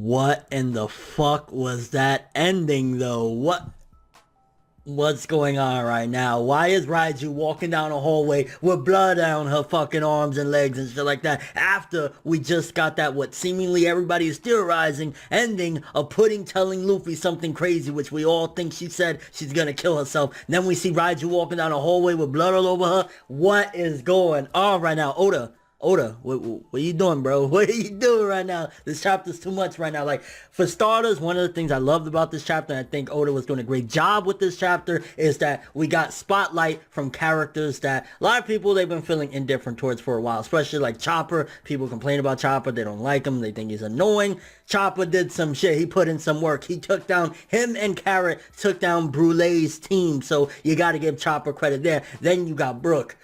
What in the fuck was that ending though? What's going on right now? Why is Raiju walking down a hallway with blood down her fucking arms and legs and shit like that after we just got that what seemingly everybody is theorizing ending of Pudding telling Luffy something crazy, which we all think she said she's gonna kill herself. And then we see Raiju walking down a hallway with blood all over her. What is going on right now? Oda, what are you doing, bro? What are you doing right now? This chapter's too much right now. Like, for starters, one of the things I loved about this chapter, and I think Oda was doing a great job with this chapter, is that we got spotlight from characters that a lot of people, they've been feeling indifferent towards for a while, especially like Chopper. People complain about Chopper. They don't like him. They think he's annoying. Chopper did some shit. He put in some work. He took down, him and Carrot took down Brulee's team. So you got to give Chopper credit there. Then you got Brook,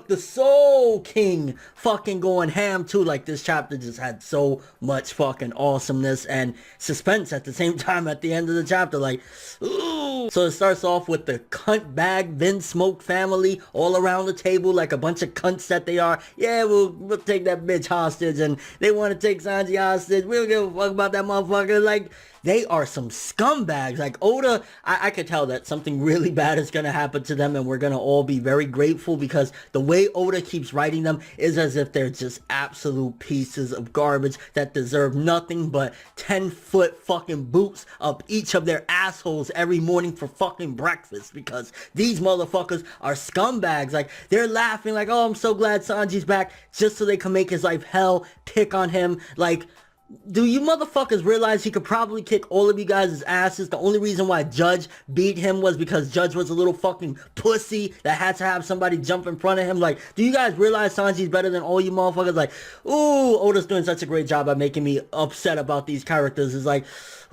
the Soul King, fucking going ham too. Like, this chapter just had so much fucking awesomeness and suspense at the same time at the end of the chapter. Like, ooh. So it starts off with the cunt bag Vinsmoke family all around the table like a bunch of cunts that they are. Yeah, we'll take that bitch hostage, and they want to take Sanji hostage. We don't give a fuck about that motherfucker. Like, they are some scumbags. Like, Oda, I could tell that something really bad is going to happen to them, and we're going to all be very grateful, because the way Oda keeps writing them is as if they're just absolute pieces of garbage that deserve nothing but 10-foot fucking boots up each of their assholes every morning for fucking breakfast, because these motherfuckers are scumbags. Like, they're laughing like, oh, I'm so glad Sanji's back, just so they can make his life hell, pick on him. Like, do you motherfuckers realize he could probably kick all of you guys' asses? The only reason why Judge beat him was because Judge was a little fucking pussy that had to have somebody jump in front of him. Like, do you guys realize Sanji's better than all you motherfuckers? Like, ooh, Oda's doing such a great job at making me upset about these characters. It's like,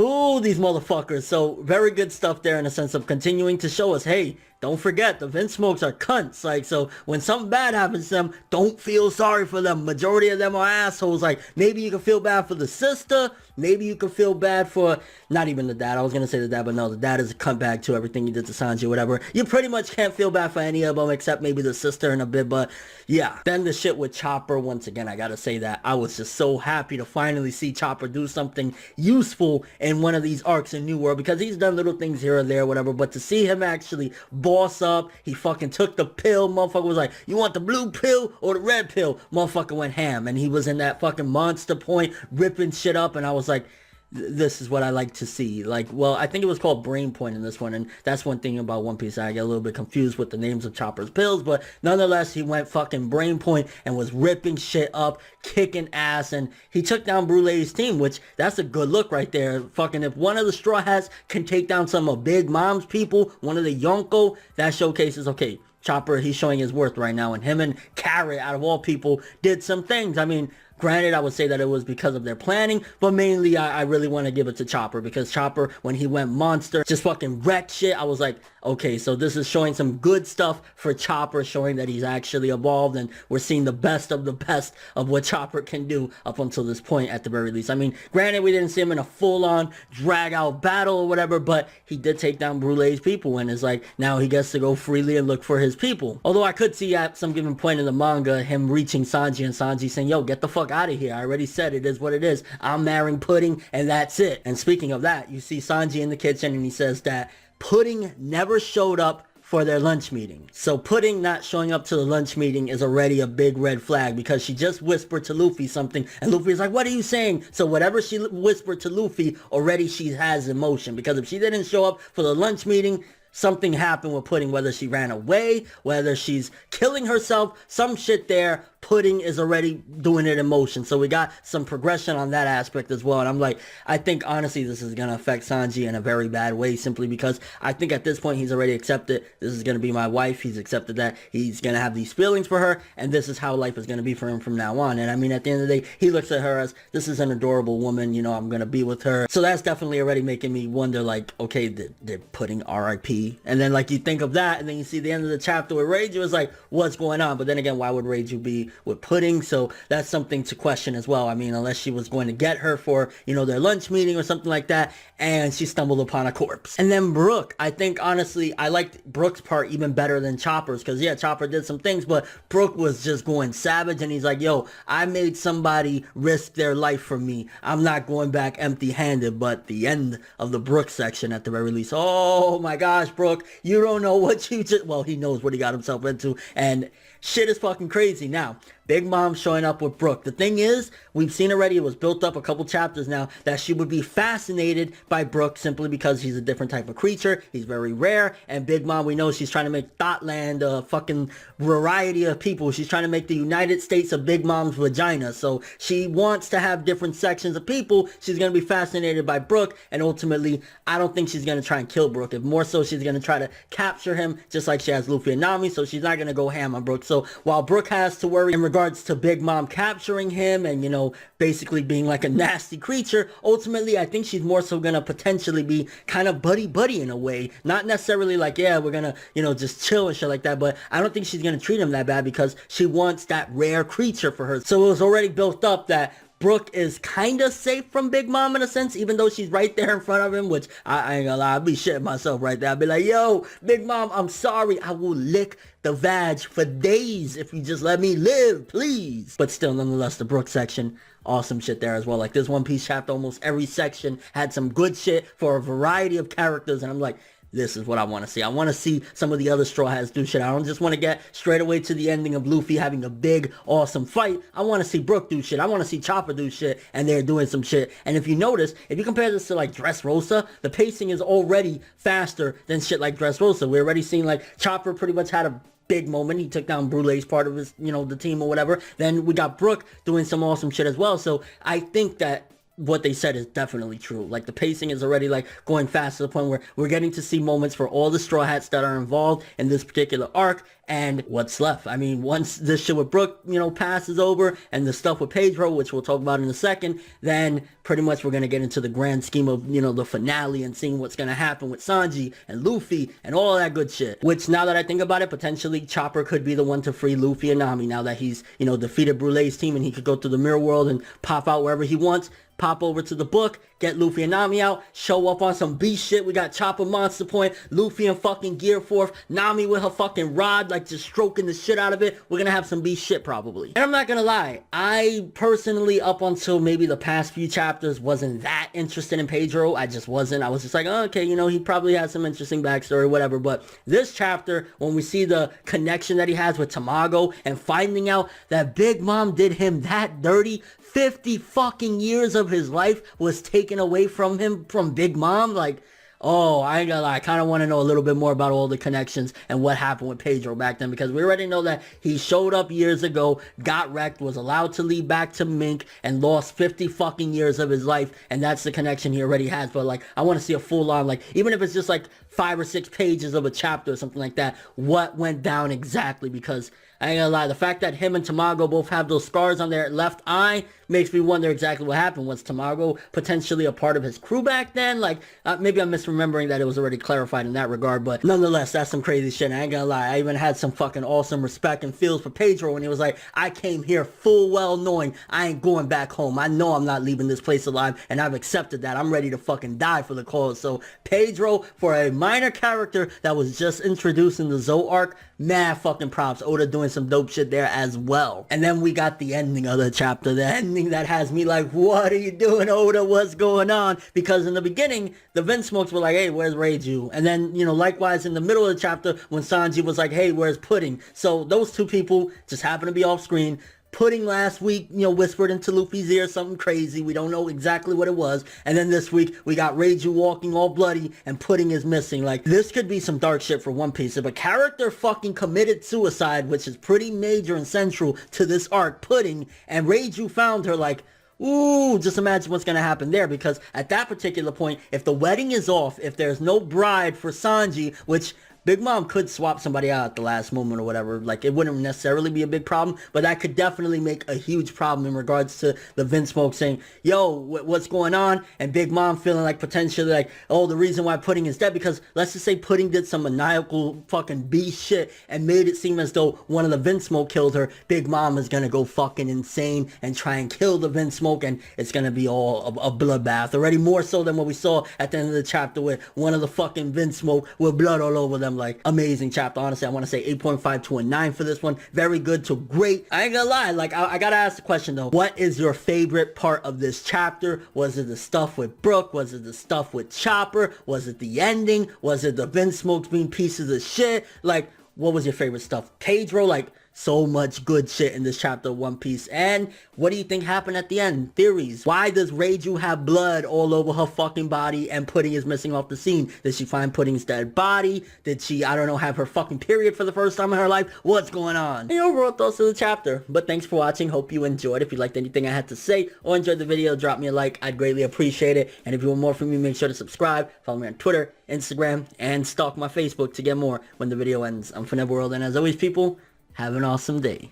ooh, these motherfuckers. So, very good stuff there in a sense of continuing to show us, hey, don't forget, the Vinsmokes are cunts. Like, so when something bad happens to them, don't feel sorry for them. Majority of them are assholes. Like, maybe you can feel bad for the sister. Maybe you can feel bad for, not even the dad. I was going to say the dad, but no, the dad is a cuntbag to everything he did to Sanji or whatever. You pretty much can't feel bad for any of them except maybe the sister in a bit, but yeah. Then the shit with Chopper, once again, I got to say that I was just so happy to finally see Chopper do something useful in one of these arcs in New World, because he's done little things here or there, whatever, but to see him actually boss up, he fucking took the pill. Motherfucker was like, you want the blue pill or the red pill? Motherfucker went ham, and he was in that fucking monster point ripping shit up, and I was like, this is what I like to see. Like, well, I think it was called Brain Point in this one, and that's one thing about One Piece. I get a little bit confused with the names of Chopper's pills, but nonetheless, he went fucking Brain Point and was ripping shit up, kicking ass, and he took down Brulee's team, which, that's a good look right there. Fucking, if one of the Straw Hats can take down some of Big Mom's people, one of the Yonko, that showcases, okay, Chopper, he's showing his worth right now, and him and Carrot, out of all people, did some things. I mean, granted, I would say that it was because of their planning, but mainly I really want to give it to Chopper, because Chopper, when he went monster, just fucking wrecked shit. I was like, okay, so this is showing some good stuff for Chopper, showing that he's actually evolved, and we're seeing the best of what Chopper can do up until this point, at the very least. I mean, granted, we didn't see him in a full-on drag-out battle or whatever, but he did take down Brulee's people, and it's like, now he gets to go freely and look for his people. Although I could see at some given point in the manga, him reaching Sanji, and Sanji saying, yo, get the fuck out of here. I already said it is what it is. I'm marrying Pudding, and that's it. And speaking of that, you see Sanji in the kitchen, and he says that Pudding never showed up for their lunch meeting. So Pudding not showing up to the lunch meeting is already a big red flag, because she just whispered to Luffy something, and Luffy's like, what are you saying? So whatever she whispered to Luffy, already she has emotion, because if she didn't show up for the lunch meeting, something happened with Pudding, whether she ran away, whether she's killing herself, some shit there. Pudding is already doing it in motion. So we got some progression on that aspect as well. And I'm like, I think honestly this is going to affect Sanji in a very bad way, simply because I think at this point he's already accepted this is going to be my wife. He's accepted that he's going to have these feelings for her, and this is how life is going to be for him from now on. And I mean, at the end of the day, he looks at her as, this is an adorable woman, you know, I'm going to be with her. So that's definitely already making me wonder, like, okay, they're putting RIP. And then, like, you think of that, and then you see the end of the chapter with Reiju, is like, what's going on? But then again, why would Reiju be with Pudding, so that's something to question as well. I mean, unless she was going to get her for, you know, their lunch meeting or something like that, and she stumbled upon a corpse. And then Brooke, I think honestly, I liked Brooke's part even better than Chopper's, because yeah, Chopper did some things, but Brooke was just going savage, and he's like, yo, I made somebody risk their life for me. I'm not going back empty-handed. But the end of the Brooke section at the very least, oh my gosh, Brooke, you don't know what you just, well, he knows what he got himself into, and shit is fucking crazy. Now, Big Mom showing up with Brooke. The thing is, we've seen already, it was built up a couple chapters now, that she would be fascinated by Brooke simply because he's a different type of creature. He's very rare. And Big Mom, we know she's trying to make Thoughtland a fucking variety of people. She's trying to make the United States a Big Mom's vagina. So she wants to have different sections of people. She's going to be fascinated by Brooke. And ultimately, I don't think she's going to try and kill Brooke. If more so, she's going to try to capture him, just like she has Luffy and Nami. So she's not going to go ham on Brooke. So while Brooke has to worry in regards to Big Mom capturing him and, you know, basically being like a nasty creature, ultimately I think she's more so gonna potentially be kind of buddy in a way. Not necessarily like, yeah, we're gonna, you know, just chill and shit like that, but I don't think she's gonna treat him that bad because she wants that rare creature for her. So it was already built up that Brooke is kind of safe from Big Mom in a sense, even though she's right there in front of him, which I ain't gonna lie, I'd be shitting myself right there. I'd be like, yo, Big Mom, I'm sorry. I will lick the vag for days if you just let me live, please. But still, nonetheless, the Brooke section, awesome shit there as well. Like this One Piece chapter, almost every section had some good shit for a variety of characters, and I'm like, this is what I want to see. I want to see some of the other Straw Hats do shit. I don't just want to get straight away to the ending of Luffy having a big, awesome fight. I want to see Brooke do shit. I want to see Chopper do shit, and they're doing some shit. And if you notice, if you compare this to like Dressrosa, the pacing is already faster than shit like Dressrosa. We're already seeing like Chopper pretty much had a big moment. He took down Brulee's part of his, you know, the team or whatever. Then we got Brooke doing some awesome shit as well. So I think that what they said is definitely true. Like the pacing is already like going fast to the point where we're getting to see moments for all the Straw Hats that are involved in this particular arc. And what's left? I mean, once this shit with Brooke, you know, passes over and the stuff with Pedro, which we'll talk about in a second, then pretty much we're going to get into the grand scheme of, you know, the finale and seeing what's going to happen with Sanji and Luffy and all that good shit. Which now that I think about it, potentially Chopper could be the one to free Luffy and Nami now that he's, you know, defeated Brulee's team and he could go to the mirror world and pop out wherever he wants. Pop over to the book, get Luffy and Nami out, show up on some beast shit. We got Chopper Monster Point, Luffy and fucking Gear Force, Nami with her fucking rod, like just stroking the shit out of it. We're gonna have some beast shit probably. And I'm not gonna lie, I personally, up until maybe the past few chapters, wasn't that interested in Pedro. I just wasn't. I was just like, oh, okay, you know, he probably has some interesting backstory, whatever. But this chapter, when we see the connection that he has with Tamago and finding out that Big Mom did him that dirty, 50 fucking years of his life was taken away from him from Big Mom. Like, oh, I ain't gonna lie, I kind of want to know a little bit more about all the connections and what happened with Pedro back then, because we already know that he showed up years ago, got wrecked, was allowed to leave back to Mink, and lost 50 fucking years of his life, and that's the connection he already has. But like, I want to see a full on, like, even if it's just like 5 or 6 pages of a chapter or something like that, what went down exactly, because I ain't gonna lie, the fact that him and Tamago both have those scars on their left eye makes me wonder exactly what happened. Was Tamago potentially a part of his crew back then? Like, maybe I'm misremembering that it was already clarified in that regard, but nonetheless, that's some crazy shit. I ain't gonna lie, I even had some fucking awesome respect and feels for Pedro when he was like, I came here full well knowing I ain't going back home. I know I'm not leaving this place alive, and I've accepted that. I'm ready to fucking die for the cause. So Pedro, for a minor character that was just introduced in the Zou arc, mad fucking props. Oda doing some dope shit there as well. And then we got the ending of the chapter, the ending that has me like, what are you doing, Oda? What's going on? Because in the beginning, the Vinsmokes were like, hey, where's Reiju? And then, you know, likewise in the middle of the chapter when Sanji was like, hey, where's Pudding? So those two people just happen to be off screen. Pudding last week, you know, whispered into Luffy's ear something crazy. We don't know exactly what it was. And then this week, we got Reiju walking all bloody and Pudding is missing. Like, this could be some dark shit for One Piece. If a character fucking committed suicide, which is pretty major and central to this arc, Pudding, and Reiju found her, like, ooh, just imagine what's going to happen there, because at that particular point, if the wedding is off, if there's no bride for Sanji, which Big Mom could swap somebody out at the last moment or whatever. Like, it wouldn't necessarily be a big problem, but that could definitely make a huge problem in regards to the Vince Smoke saying, yo, what's going on? And Big Mom feeling like potentially like, oh, the reason why Pudding is dead, because let's just say Pudding did some maniacal fucking beast shit and made it seem as though one of the Vince Smoke killed her. Big Mom is gonna go fucking insane and try and kill the Vince Smoke, and it's gonna be all a bloodbath. Already more so than what we saw at the end of the chapter with one of the fucking Vince Smoke with blood all over them. Like, amazing chapter. Honestly, I want to say 8.5 to a 9 for this one. Very good to great. I ain't gonna lie, like, I gotta ask the question though, what is your favorite part of this chapter? Was it the stuff with Brooke? Was it the stuff with Chopper? Was it the ending? Was it the Vince Smokes being pieces of shit? Like, what was your favorite stuff? Pedro, like, so much good shit in this chapter of One Piece. And what do you think happened at the end? Theories. Why does Reiju have blood all over her fucking body and Pudding is missing off the scene? Did she find Pudding's dead body? Did she, I don't know, have her fucking period for the first time in her life? What's going on? And your overall thoughts of the chapter. But thanks for watching. Hope you enjoyed. If you liked anything I had to say or enjoyed the video, drop me a like. I'd greatly appreciate it. And if you want more from me, make sure to subscribe. Follow me on Twitter, Instagram, and stalk my Facebook to get more when the video ends. I'm ForneverWorld, and as always, people, have an awesome day.